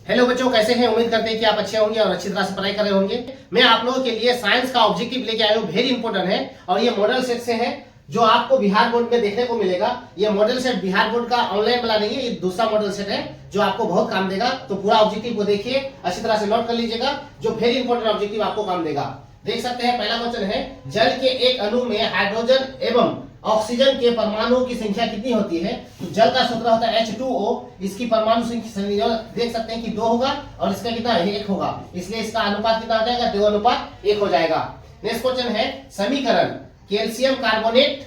Hello बच्चों, कैसे हैं? उम्मीद करते हैं कि आप अच्छे होंगे और अच्छी तरह से पढ़ाई कर रहे होंगे। मैं आप लोगों के लिए साइंस का ऑब्जेक्टिव लेके आया हूँ, वेरी इंपॉर्टेंट है और ये मॉडल सेट से है जो आपको बिहार बोर्ड में देखने को मिलेगा। ये मॉडल सेट बिहार बोर्ड का ऑनलाइन वाला नहीं है, ये दूसरा मॉडल सेट है जो आपको बहुत काम देगा। तो पूरा ऑब्जेक्टिव को देखिए, अच्छी तरह से नोट कर लीजिएगा, जो वेरी इंपॉर्टेंट ऑब्जेक्टिव आपको काम देगा। देख सकते हैं, पहला क्वेश्चन है, जल के एक अणु में हाइड्रोजन एवं ऑक्सीजन के परमाणुओं की संख्या कितनी होती है? तो जल का सूत्र होता है H2O, इसकी परमाणु संख्या देख सकते हैं कि 2 होगा और इसका कितना 1 होगा, इसलिए इसका अनुपात कितना हो जाएगा? 2:1 हो जाएगा। नेक्स्ट क्वेश्चन है, समीकरण कैल्शियम कार्बोनेट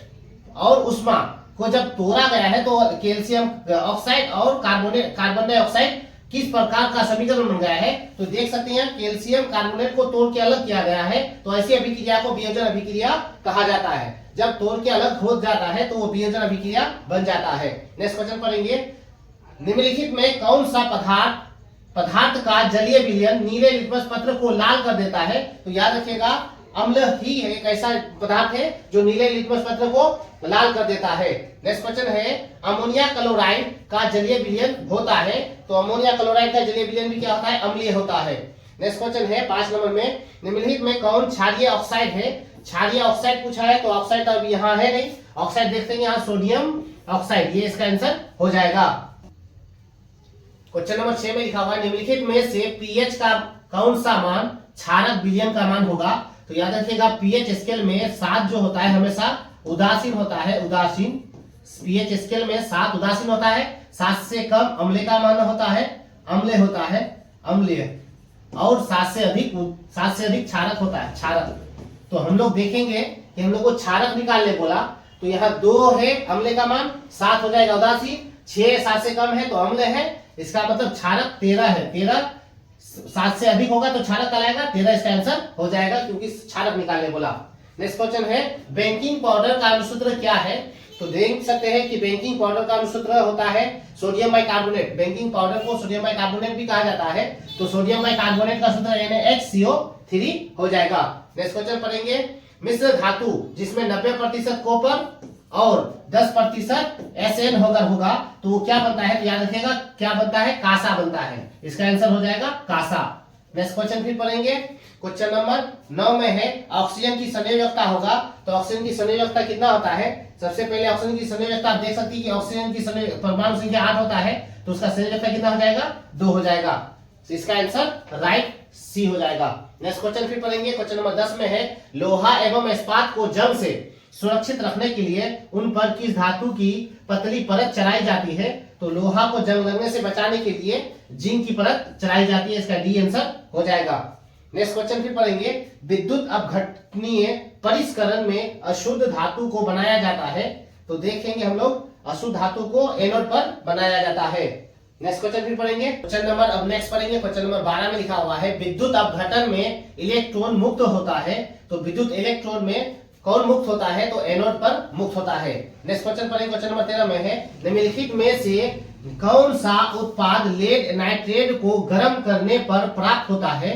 और उष्मा को जब तोड़ा गया है तो कैल्शियम ऑक्साइड और कार्बन डाइऑक्साइड किस प्रकार का समीकरण बन गया है? तो देख सकते हैं कैल्शियम कार्बोनेट को तोड़ के अलग किया गया है, तो ऐसी अभिक्रिया को वियोजन अभिक्रिया कहा जाता है। जब तोड़ के अलग हो जाता है तो वो वियोजन अभिक्रिया बन जाता है। नेक्स्ट क्वेश्चन पढ़ेंगे, निम्नलिखित में कौन सा पदार्थ का जलीय विलयन नीले लिटमस पत्र को लाल कर देता है? तो याद रखिएगा, अम्ल ही एक ऐसा पदार्थ है जो नीले लिटमस पत्र को लाल कर देता है। नेक्स्ट क्वेश्चन है, अमोनिया क्लोराइड का जलीय विलयन होता है, तो अमोनिया क्लोराइड का जलीय विलयन भी क्या होता है? अम्लीय होता है। नेक्स्ट क्वेश्चन है 5 नंबर में, निम्नलिखित में कौन क्षारीय ऑक्साइड है? क्षारीय ऑक्साइड पूछा है, तो ऑक्साइड अब यहाँ है नहीं, ऑक्साइड देखते हैं यहाँ सोडियम ऑक्साइड, ये इसका आंसर हो जाएगा। क्वेश्चन नंबर 6 में लिखा हुआ है, निम्नलिखित में से पीएच का कौन सा मान क्षारक विलयन का मान होगा? तो याद रखिएगा, पीएच स्केल में 7 जो होता है हमेशा उदासीन होता है, उदासीन। पीएच स्केल में 7 उदासीन होता है, 7 से कम अम्ले का मान होता है, अम्ले होता है, अम्लीय, और 7 से अधिक क्षारक होता है, क्षारक। तो हम लोग देखेंगे कि हम लोग को क्षारक निकालने बोला, तो यहाँ 2 है अम्ले का मान, 7 हो जाएगा उदासीन, 6 7 से कम है तो अम्ल है, इसका मतलब क्षारक 13 है, 13 7 से अधिक होगा तो क्षारक कहलाएगा, 13 इसका आंसर हो जाएगा क्योंकि क्षारक निकालने बोला। नेक्स्ट क्वेश्चन है, बेकिंग पाउडर का अनुसूत्र क्या है? तो देख सकते हैं कि बेकिंग पाउडर का अनुसूत्र होता है सोडियम बाइकार्बोनेट। बेकिंग पाउडर को सोडियम बाइकार्बोनेट भी कहा जाता है, तो सोडियम बाइकार्बोनेट का सूत्र NaHCO3 हो जाएगा। नेक्स्ट क्वेश्चन पढ़ेंगे, मिश्र धातु जिसमें 90% कॉपर और 10% SN होगा तो वो क्या बनता है? तो याद रखिएगा, क्या बनता है? कांसा बनता है, इसका आंसर हो जाएगा कांसा। नेक्स्ट क्वेश्चन फिर पढ़ेंगे, क्वेश्चन नंबर 9 में है, ऑक्सीजन की संयोजकता होगा, तो ऑक्सीजन की संयोजकता कितना होता है? सबसे पहले ऑक्सीजन की संयोजकता आप देख सकती है कि ऑक्सीजन की परमाणु संख्या 8 होता है, तो उसका संयोजकता कितना हो जाएगा? 2 हो जाएगा, तो इसका आंसर राइट सी हो जाएगा। नेक्स्ट क्वेश्चन फिर पढ़ेंगे, क्वेश्चन नंबर 10 में है, लोहा एवं इस्पात को जंग से सुरक्षित रखने के लिए उन पर किस धातु की पतली परत चढ़ाई जाती है? तो लोहा को जंग लगने से बचाने के लिए जिंक की परत चढ़ाई जाती है, इसका डी आंसर हो जाएगा। नेक्स्ट क्वेश्चन फिर पढ़ेंगे, विद्युत अपघटनीय परिष्करण में अशुद्ध धातु को बनाया जाता है, तो देखेंगे हम लोग अशुद्ध धातु को एनोड पर बनाया जाता है। नेक्स्ट क्वेश्चन फिर पढ़ेंगे, क्वेश्चन नंबर अब नेक्स्ट पढ़ेंगे, क्वेश्चन नंबर 12 में लिखा हुआ है, विद्युत अपघटन में इलेक्ट्रॉन मुक्त होता है, तो विद्युत इलेक्ट्रॉन में कौन मुक्त होता है? तो एनोड पर मुक्त होता है। नेक्स्ट क्वेश्चन पढ़ेंगे, क्वेश्चन नंबर 13 में है, निम्नलिखित में से कौन सा उत्पाद लेड नाइट्रेट को गर्म करने पर प्राप्त होता है?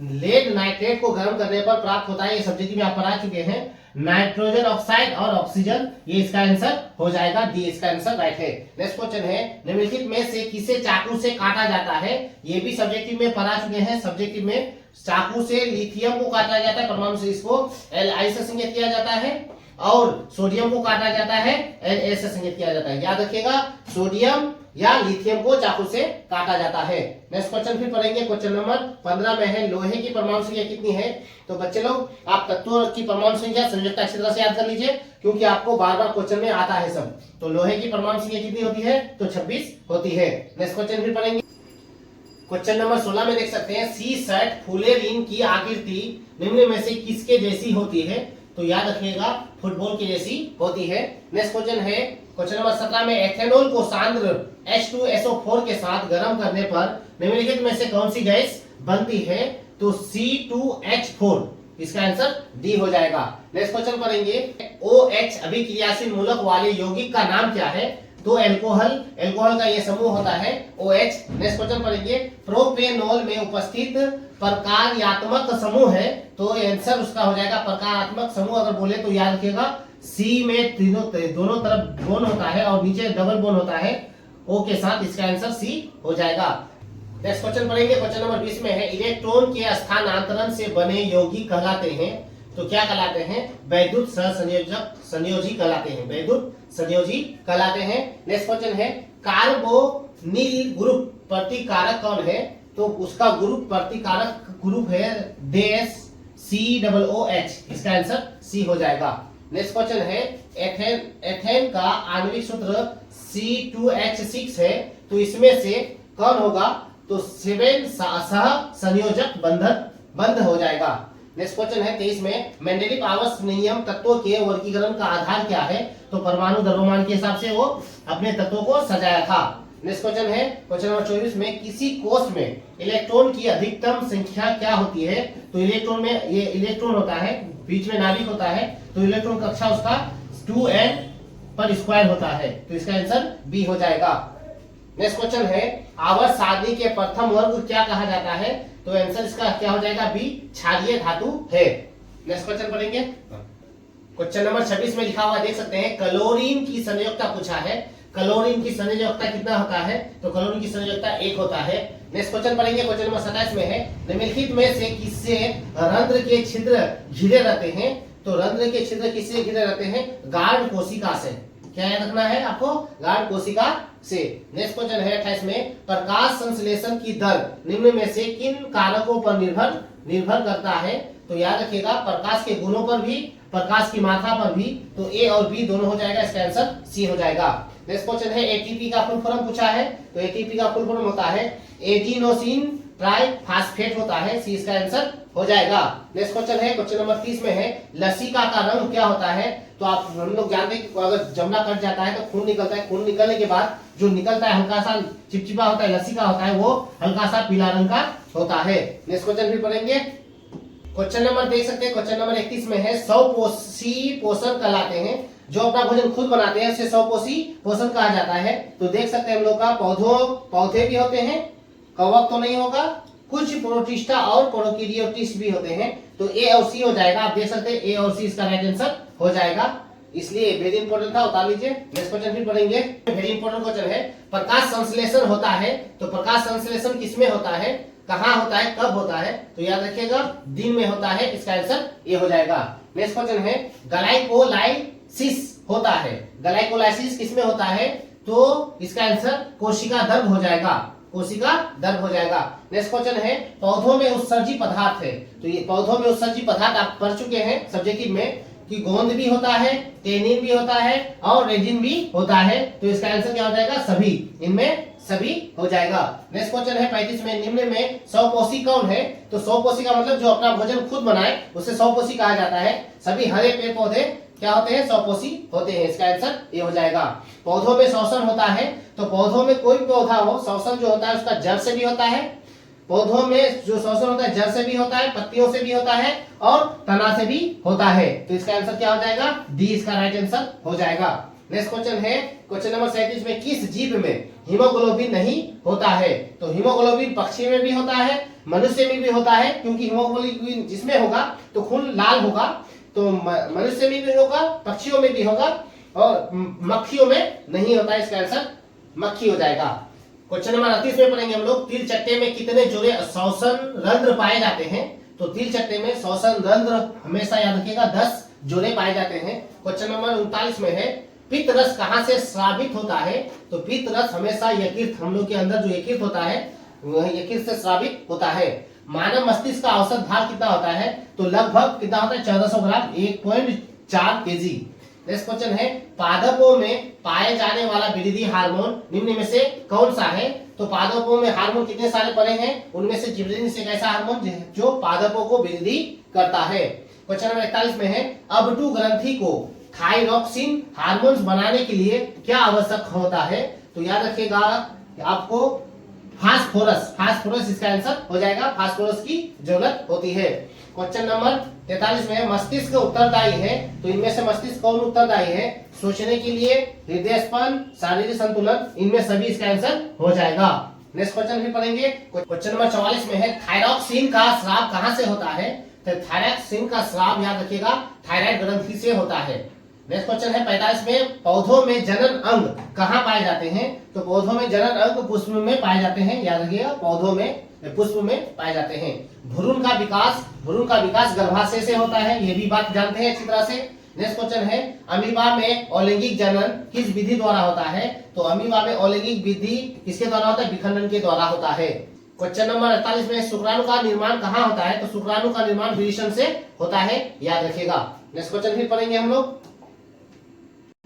लेड नाइट्रेट को गर्म करने पर प्राप्त होता है, ये सब्जेक्ट में आप पढ़ा चुके हैं, नाइट्रोजन ऑक्साइड और ऑक्सीजन, ये इसका आंसर हो जाएगा, डी इसका आंसर राइट है। नेक्स्ट क्वेश्चन है, निम्नलिखित में से किसे चाकू से काटा जाता है? ये भी सब्जेक्टिव में पढ़ा चुके हैं, सब्जेक्टिव में चाकू से लिथियम को काटा जाता है, परमाणु से इसको Li से संकेत किया जाता है, और सोडियम को काटा जाता है Na से संकेत किया जाता है। याद रखिएगा, सोडियम या लिथियम को चाकू से काटा जाता है। नेक्स्ट क्वेश्चन फिर पढ़ेंगे, क्वेश्चन नंबर 15 में है, लोहे की परमाणु संख्या कितनी है? तो बच्चे लोग आप तत्वों की परमाणु संख्या संयोजकता अच्छी तरह से याद कर लीजिए, क्योंकि आपको बार बार क्वेश्चन में आता है सब। तो लोहे की परमाणु संख्या कितनी होती है? तो 26 होती है। नेक्स्ट क्वेश्चन फिर पढ़ेंगे, क्वेश्चन नंबर 16 में देख सकते हैं, सी सेट फुलेरीन की आकृति निम्न में से किसके जैसी होती है? तो याद रखिएगा, फुटबॉल की जैसी होती है। नेक्स्ट क्वेश्चन है, क्वेश्चन नंबर 17 में, एथेनॉल को सांद्र H2SO4 के साथ गर्म करने पर निम्नलिखित में से कौन सी गैस बनती है? तो C2H4, इसका आंसर डी हो जाएगा। नेक्स्ट क्वेश्चन पढ़ेंगे, OH अभिक्रियाशील मूलक वाले यौगिक का नाम क्या है? तो एल्कोहल का ये समूह होता है OH। नेक्स्ट क्वेश्चन पढ़ेंगे, प्रोपेनॉल में उपस्थित प्रकार्यात्मक समूह है, तो आंसर उसका हो जाएगा प्रकारात्मक समूह। अगर बोले तो याद रखिएगा, सी में दोनों तरफ बोन होता है और नीचे डबल बोन होता है O के साथ, इसका आंसर सी हो जाएगा। नेक्स्ट क्वेश्चन पढ़ेंगे। क्वेश्चन नंबर 20 में है इलेक्ट्रॉन के स्थानांतरण से बने यौगिक कहलाते हैं, तो क्या कहलाते हैं? वैद्युत सहसंयोजक संयोजी कहलाते हैं, वैद्युत संयोजी कहलाते हैं। नेक्स्ट क्वेश्चन है कार्बोनिल ग्रुप प्रतिकारक कौन है? तो उसका ग्रुप प्रतिकारक ग्रुप है डैश COOH, इसका आंसर सी हो जाएगा। नेक्स्ट क्वेश्चन है एथेन का आणविक सूत्र C2H6 है, तो इसमें से कौन होगा? तो 7 सह संयोजक बंध हो जाएगा। नेक्स्ट क्वेश्चन है 23 में मेंडेलीव आवर्त नियम तत्वों के वर्गीकरण का आधार क्या है? तो परमाणु द्रव्यमान के हिसाब से वो अपने तत्वों को सजाया था। नेक्स्ट क्वेश्चन है क्वेश्चन नंबर 24 में किसी कोष में इलेक्ट्रॉन की अधिकतम संख्या क्या होती है? तो इलेक्ट्रॉन में ये इलेक्ट्रॉन होता है, बीच में नाभिक होता है, तो इलेक्ट्रॉन कक्षा उसका 2n पर स्क्वायर होता है, तो इसका आंसर बी हो जाएगा। नेक्स्ट क्वेश्चन है आवर्त सारणी के प्रथम वर्ग क्या कहा जाता है? तो आंसर इसका क्या हो जाएगा? बी, क्षारीय धातु है। नेक्स्ट क्वेश्चन पढ़ेंगे। क्वेश्चन नंबर 26 में लिखा हुआ देख सकते हैं क्लोरीन की संयोजकता पूछा है। क्लोरीन की संयोजकता कितना होता है? तो क्लोरीन की संयोजकता 1 होता है। नेक्स्ट क्वेश्चन पढ़ेंगे। क्वेश्चन नंबर 27 में है निम्नलिखित में से किससे रंध्र के छिद्र घिरे रहते हैं? तो रंध्र के छिद्र किससे घिरे रहते हैं? गार्ड कोशिका से। क्या याद रखना है आपको? गार्ड कोशिका से। नेक्स्ट क्वेश्चन है 28 में प्रकाश संश्लेषण की दर निम्न में से किन कारकों पर निर्भर करता है? तो याद रखिएगा प्रकाश के गुणों पर भी, प्रकाश की मात्रा पर भी, तो ए और बी दोनों हो जाएगा, इसका आंसर सी हो जाएगा। नेक्स्ट क्वेश्चन है एटीपी का फुल फॉर्म पूछा है, तो एटीपी का फुल फॉर्म होता है एडिनोसिन ट्राइफॉस्फेट होता है, सी इसका आंसर हो जाएगा। नेक्स्ट क्वेश्चन है क्वेश्चन नंबर 30 में है लसिका का रंग क्या होता है? तो आप हम लोग जानते हैं कि अगर जमना कट जाता है तो खून निकलता है, खून निकलने के बाद जो निकलता है हल्का सा चिपचिपा होता है, लसिका होता है, वो हल्का सा पीला रंग का होता है। नेक्स्ट क्वेश्चन भी पढ़ेंगे। क्वेश्चन नंबर देख सकते हैं क्वेश्चन नंबर 31 में है स्वपोषी पोषण कहलाते हैं, जो अपना भोजन खुद बनाते हैं उसे स्वपोषी पोषण कहा जाता है। तो देख सकते हैं हम लोग का पौधे भी होते हैं, कवक तो नहीं होगा, कुछ प्रोटिस्टा और प्रोकैरियोटिस्ट भी होते हैं, तो ए और सी हो जाएगा। आप देख सकते हैं ए और सी इसका राइट आंसर हो जाएगा, इसलिए वेरी इंपॉर्टेंट था, उतार लीजिए। नेक्स्ट क्वेश्चन फिर पढ़ेंगे। वेरी इंपॉर्टेंट क्वेश्चन है प्रकाश संश्लेषण होता है, तो प्रकाश संश्लेषण किसमें होता है, कहाँ होता है, कब होता है? तो याद रखिएगा दिन में होता है, इसका आंसर ये हो जाएगा। नेक्स्ट क्वेश्चन है ग्लाइकोलाइसिस होता है, ग्लाइकोलाइसिस किसमें होता है? तो इसका आंसर कोशिका दर्भ हो जाएगा, कोशिका दर्भ हो जाएगा। नेक्स्ट क्वेश्चन है पौधों में उत्सर्जी पदार्थ है, तो ये पौधों में उत्सर्जी पदार्थ आप पढ़ चुके हैं सब्जेक्टिव में कि गोंद भी होता है, टेनिन भी होता है और रेजिन भी होता है, तो इसका आंसर क्या हो जाएगा? सभी, इनमें सभी हो जाएगा। नेक्स्ट क्वेश्चन है 35 में निम्न में स्वपोषी कौन है? तो स्वपोषी का मतलब जो अपना भोजन खुद बनाए उसे स्वपोषी कहा जाता है। सभी हरे पेड़ पौधे क्या होते हैं? स्वपोषी होते हैं, इसका आंसर ये हो जाएगा। पौधों में श्वसन होता है, तो पौधों में कोई भी पौधा हो श्वसन जो होता है उसका जड़ से भी होता है, पौधों में जो श्वसन होता है जड़ से भी होता है, पत्तियों से भी होता है और तना से भी होता है, तो इसका आंसर क्या हो जाएगा? डी इसका राइट आंसर हो जाएगा। नेक्स्ट क्वेश्चन है क्वेश्चन नंबर 37 में किस जीव में हीमोग्लोबिन नहीं होता है? तो हीमोग्लोबिन पक्षी में भी होता है, मनुष्य में भी होता है, क्योंकि हीमोग्लोबिन जिसमें होगा तो खून लाल होगा, तो मनुष्य में भी होगा, पक्षियों में भी होगा और मक्खियों में नहीं होता, इसका आंसर मक्खी हो जाएगा। क्वेश्चन नंबर 38 में पढ़ेंगे हम लोग तिल चट्टे में कितने जोड़े श्वसन रंध्र पाए जाते हैं? तो तिल चट्टे में श्वसन रंध्र हमेशा याद रखिएगा 10 जोड़े पाए जाते हैं। क्वेश्चन नंबर 39 में है पित्त रस कहाँ से स्रावित होता है? तो पित्त रस हमेशा यकृत, हम लोग के अंदर जो यकृत होता है वह यकृत से स्रावित होता है। मानव मस्तिष्क का औसत भार कितना होता है? तो लगभग कितना होता है? 1400 ग्राम, 1.4 kg। नेक्स्ट क्वेश्चन है पादपों में पाए जाने वाला वृद्धि हार्मोन निम्न में से कौन सा है? तो पादपों में हार्मोन कितने सारे पड़े हैं? उनमें से जिबरेलिन एक ऐसा हार्मोन जो पादपों को वृद्धि करता है। क्वेश्चन नंबर 41 में है अब2 ग्रंथि को थायरॉक्सिन हार्मोन्स बनाने के लिए क्या आवश्यक होता है? तो याद रखिएगा आपको फास्फोरस इसका आंसर हो जाएगा, फास्फोरस की जरूरत होती है। क्वेश्चन नंबर 43 में मस्तिष्क उत्तरदायी है, तो इनमें से मस्तिष्क कौन उत्तरदायी है? सोचने के लिए, हृदय स्पंदन, शारीरिक संतुलन, इनमें सभी इसका आंसर हो जाएगा। नेक्स्ट क्वेश्चन भी पढ़ेंगे। क्वेश्चन नंबर 44 में है थायरॉक्सिन का स्राव कहां से होता है? तो थायरॉक्सिन का स्राव याद रखिएगा थायराइड ग्रंथि से होता है। नेक्स्ट क्वेश्चन है 45 में, पौधों में जनन अंग कहाँ पाए जाते हैं? तो पौधों में जनन अंग पुष्प में पाए जाते हैं, याद रखिएगा, पौधों में पुष्प में पाए जाते हैं। भ्रूण का विकास गर्भाशय से होता है, ये भी बात जानते हैं अच्छी तरह से। नेक्स्ट क्वेश्चन है, अमीबा में अलैंगिक जनन किस विधि द्वारा होता है? तो अमीबा में अलैंगिक विधि किसके द्वारा होता है? विखंडन के द्वारा होता है। क्वेश्चन नंबर 48 में, शुक्राणु का निर्माण कहाँ होता है? तो शुक्राणु का निर्माण वृषण से होता है, याद रखिएगा। नेक्स्ट क्वेश्चन फिर पढ़ेंगे हम लोग।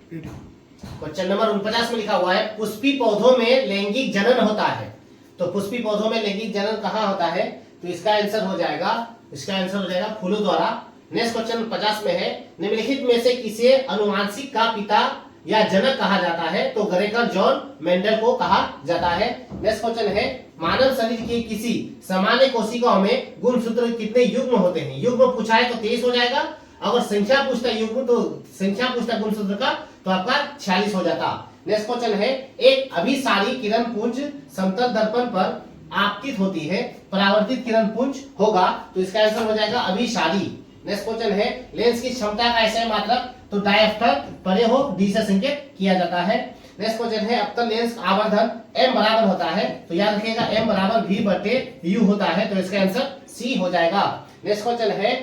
क्वेश्चन नंबर 49 में लिखा हुआ है, पुष्पी पौधों में लैंगिक जनन होता है। तो पुष्पी पौधों में लैंगिक जनन कहाँ होता है? तो इसका आंसर हो जाएगा फूलों द्वारा। नेक्स्ट क्वेश्चन 50 में है, निम्नलिखित में से किसे अनुवांशिक का पिता या जनक कहा जाता है? तो ग्रेगर जॉन मेंडल को कहा जाता है। नेक्स्ट क्वेश्चन है, मानव शरीर की किसी सामान्य कोशिकाओं में गुणसूत्र कितने युग्म होते हैं? युग्म पूछा है तो 23 हो जाएगा। अगर संख्या पूछता है युग्म, तो संख्या पूछता गुणसूत्र का, तो आपका 46 हो जाता। नेक्स्ट क्वेश्चन है, एक अभिसारी किरण पुंज समतल दर्पण पर आपतित होती है, परावर्तित किरण पुंज होगा, तो इसका आंसर हो जाएगा अभिसारी। नेक्स्ट क्वेश्चन है, लेंस की क्षमता का ऐसा मात्रक? तो डायफ्टर परे हो डी से संकेत किया जाता है। नेक्स्ट क्वेश्चन है, अवतल लेंस आवर्धन m बराबर होता है, तो याद रखिएगा m बराबर v बटे u होता है, तो इसका आंसर C हो जाएगा। नेक्स्ट क्वेश्चन है,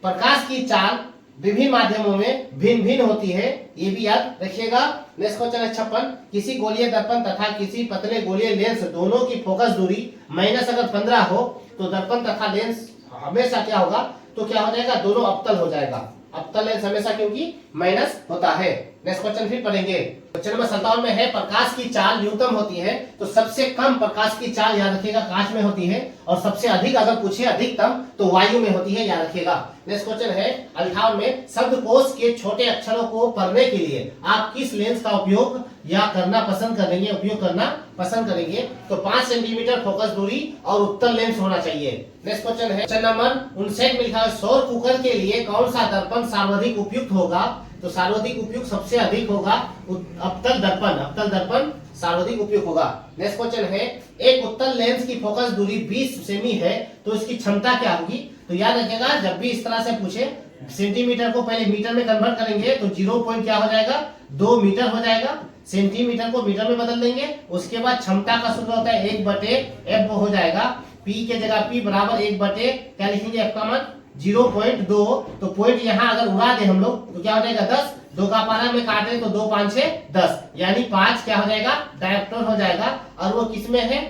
प्रकाश की चाल विभिन्न माध्यमों में भिन्न भिन्न होती है, ये भी याद रखिएगा। नेक्स्ट क्वेश्चन है 56, किसी गोलीय दर्पण तथा किसी पतले गोलीय लेंस दोनों की फोकस दूरी माइनस अगर 15 हो, तो दर्पण तथा लेंस हमेशा क्या होगा? तो क्या हो जाएगा? दोनों अवतल हो जाएगा। अवतल लेंस हमेशा क्योंकि माइनस होता है। नेक्स्ट क्वेश्चन फिर पढ़ेंगे। क्वेश्चन नंबर 57 में है, प्रकाश की चाल न्यूनतम होती है, तो सबसे कम प्रकाश की चाल याद रखिएगा कांच में होती है, और सबसे अधिक अगर पूछे अधिकतम तो वायु में होती है, याद रखिएगा। नेक्स्ट क्वेश्चन है 58 में, शब्दकोश के छोटे अक्षरों को पढ़ने के लिए आप किस लेंस का उपयोग करना पसंद करेंगे? तो 5 सेंटीमीटर फोकस दूरी और उत्तल लेंस होना चाहिए। नेक्स्ट क्वेश्चन है क्वेश्चन नंबर 59 में लिखा है, सौर कुकर के लिए कौन सा दर्पण सर्वाधिक उपयुक्त होगा? तो सर्वाधिक उपयुक्त सबसे अधिक होगा अवतल दर्पण सर्वाधिक उपयुक्त होगा। नेक्स्ट क्वेश्चन है, एक उत्तल लेंस की फोकस दूरी 20 सेमी है, तो इसकी क्षमता क्या होगी? तो याद रखिएगा, जब भी इस तरह से पूछे, सेंटीमीटर को पहले मीटर में कन्वर्ट करेंगे, तो 0 पॉइंट क्या हो जाएगा? 2 मीटर हो जाएगा। सेंटीमीटर को मीटर में बदल देंगे, उसके बाद क्षमता का सूत्र होता है 1/f हो जाएगा। P के जगह P बराबर 1/, क्या लिखेंगे? f का मान 0.2, तो पॉइंट यहाँ अगर उड़ा दे हम लोग, तो क्या हो जाएगा? 10। 2 का पारा में काटे तो 2 5 6 10, यानी 5 क्या हो जाएगा? डायप्टर हो जाएगा। और वो किस में है?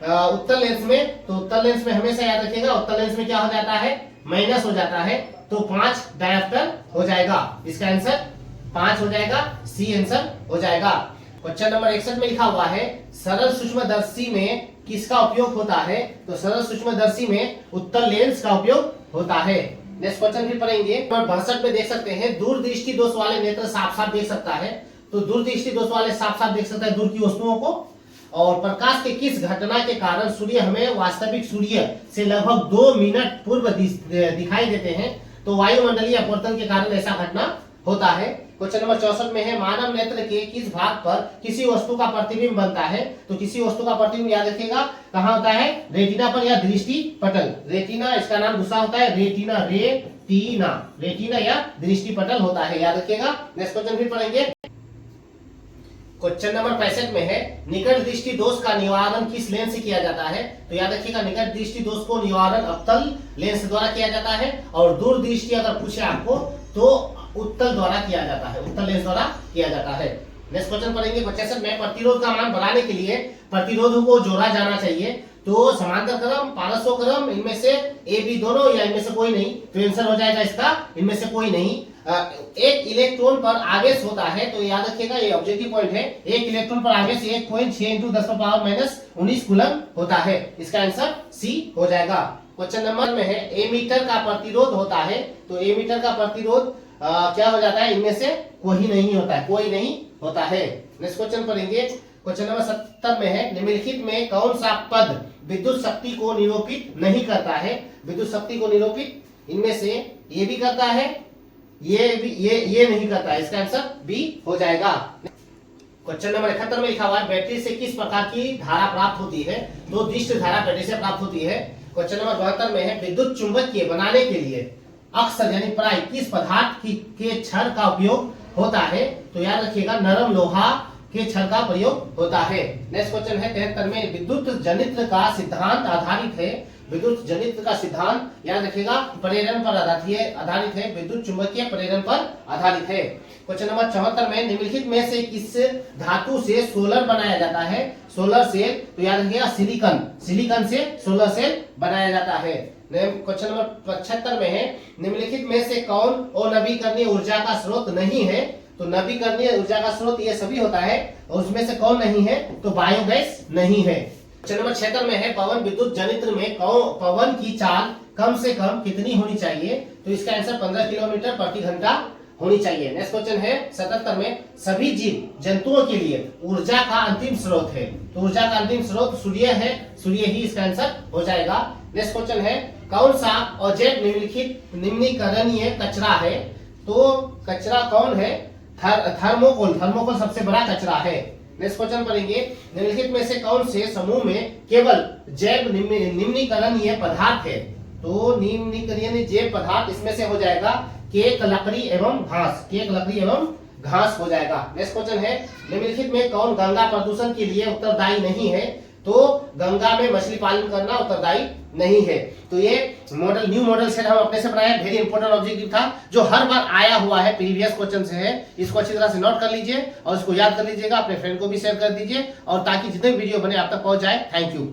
उत्तल लेंस में। तो उत्तल लेंस में हमेशा याद रखिएगा, उत्तल लेंस में क्या हो जाता है? माइनस हो जाता है, तो 5 डायप्टर हो जाएगा। इसका आंसर 5 हो जाएगा, सी आंसर हो जाएगा। क्वेश्चन नंबर 61 में लिखा हुआ है, सरल सूक्ष्मदर्शी में किसका उपयोग होता है? तो सरल सूक्ष्मदर्शी में उत्तल लेंस का उपयोग होता है। नेक्स्ट क्वेश्चन भी पढ़ेंगे। नंबर 62 में देख सकते हैं, दूरदृष्टि दोष वाले नेत्र साफ साफ देख सकता है, तो दूरदृष्टि दोष वाले साफ साफ देख सकता है दूर की वस्तुओं को। और प्रकाश के किस घटना के कारण सूर्य हमें वास्तविक सूर्य से लगभग 2 मिनट पूर्व दिखाई देते हैं? तो वायुमंडलीय अपवर्तन के कारण ऐसा घटना होता है। क्वेश्चन नंबर 64 में है, मानव नेत्र के किस भाग पर किसी वस्तु का प्रतिबिंब बनता है? तो किसी वस्तु का प्रतिबिंब याद रखिएगा कहाँ होता है? रेटिना पर या दृष्टि पटल। रेटिना, इसका नाम दूसरा होता है रेटिना या दृष्टि पटल होता है, याद रखिएगा। नेक्स्ट क्वेश्चन फिर पढ़ेंगे। क्वेश्चन नंबर 65 में है, निकट दृष्टि दोष का निवारण किस लेंस से किया जाता है? तो याद रखिएगा, निकट दृष्टि दोष को निवारण अवतल लेंस द्वारा किया जाता है, और दूर दृष्टि अगर पूछे आपको तो उत्तल द्वारा किया जाता है, उत्तल लेंस द्वारा किया जाता है। नेक्स्ट क्वेश्चन पढ़ेंगे 65 में, प्रतिरोध का मान बढ़ाने के लिए प्रतिरोध को जोड़ा जाना चाहिए, तो समांतर क्रम, पारस्व क्रम, इनमें से ए बी दोनों या इनमें से कोई नहीं, तो आंसर हो जाएगा इसका इनमें से कोई नहीं। एक इलेक्ट्रॉन पर आवेश होता है, तो याद रखिएगा ये ऑब्जेक्टिव पॉइंट है, एक इलेक्ट्रॉन पर आवेश 1.6 × 10⁻⁻19 कूलम होता है, इसका आंसर सी हो जाएगा। क्वेश्चन नंबर में है, एमीटर का प्रतिरोध होता है, तो एमीटर का प्रतिरोध क्या हो जाता है? इनमें से कोई नहीं होता है। नेक्स्ट क्वेश्चन पढ़ेंगे। क्वेश्चन नंबर 70 में है, निम्नलिखित में कौन सा पद विद्युत शक्ति को निरूपित नहीं करता है? विद्युत शक्ति को निरूपित इनमें से ये भी करता है, ये नहीं करता है, इसका आंसर बी हो जाएगा। क्वेश्चन नंबर 71 में लिखा हुआ है, बैटरी से किस प्रकार की धारा प्राप्त होती है? तो दृष्ट धारा बैटरी से प्राप्त होती है। क्वेश्चन नंबर 72 में है, विद्युत चुंबकीय बनाने के लिए अक्सर यानी प्राय किस पदार्थ के क्षण का उपयोग होता है, तो याद रखिएगा नरम लोहा के छड़ का प्रयोग होता है। नेक्स्ट क्वेश्चन है 73 में, विद्युत जनित्र का सिद्धांत आधारित है। विद्युत जनित्र का सिद्धांत याद रखिएगा प्रेरण पर आधारित है, विद्युत चुंबकीय प्रेरण पर आधारित है। क्वेश्चन नंबर 74 में, निम्नलिखित में से किस धातु से सोलर बनाया जाता है? सोलर सेल, तो याद रखिएगा सिलिकॉन से सोलर सेल बनाया जाता है। क्वेश्चन नंबर 75 में है, निम्नलिखित में से कौन अनवीकरणीय ऊर्जा का स्रोत नहीं है? तो नवीकरणीय ऊर्जा का स्रोत ये सभी होता है, और उसमें से कौन नहीं है? तो बायोगैस नहीं है। क्वेश्चन नंबर 76 में है, पवन विद्युत जनित्र में पवन की चाल कम से कम कितनी होनी चाहिए? तो इसका आंसर 15 किलोमीटर प्रति घंटा होनी चाहिए। नेक्स्ट क्वेश्चन है 77 में, सभी जीव जंतुओं के लिए ऊर्जा का अंतिम स्रोत है। तो ऊर्जा का अंतिम स्रोत सूर्य है, सूर्य ही इसका आंसर हो जाएगा। नेक्स्ट क्वेश्चन है, कौन सा अजैव निम्नीकरणीय कचरा है? तो कचरा कौन है? थर्मोकोल सबसे बड़ा कचरा है। नेक्स्ट क्वेश्चन पढ़ेंगे, निम्नलिखित में से कौन से समूह में केवल जैव निम्नीकरणीय पदार्थ है? तो निम्नीकरणीय जैव पदार्थ इसमें से हो जाएगा केक, लकड़ी एवं घास। केक, लकड़ी एवं घास हो जाएगा। नेक्स्ट क्वेश्चन है, निम्नलिखित में कौन गंगा प्रदूषण के लिए उत्तरदायी नहीं है? तो गंगा में मछली पालन करना उत्तरदायी नहीं है। तो ये न्यू मॉडल सेट हम अपने से बनाए, वेरी इंपॉर्टेंट ऑब्जेक्टिव था जो हर बार आया हुआ है, प्रीवियस क्वेश्चन से है। इसको अच्छी तरह से नोट कर लीजिए और इसको याद कर लीजिएगा, अपने फ्रेंड को भी शेयर कर दीजिए, और ताकि जितने वीडियो बने आप तक पहुंच जाए। Thank you.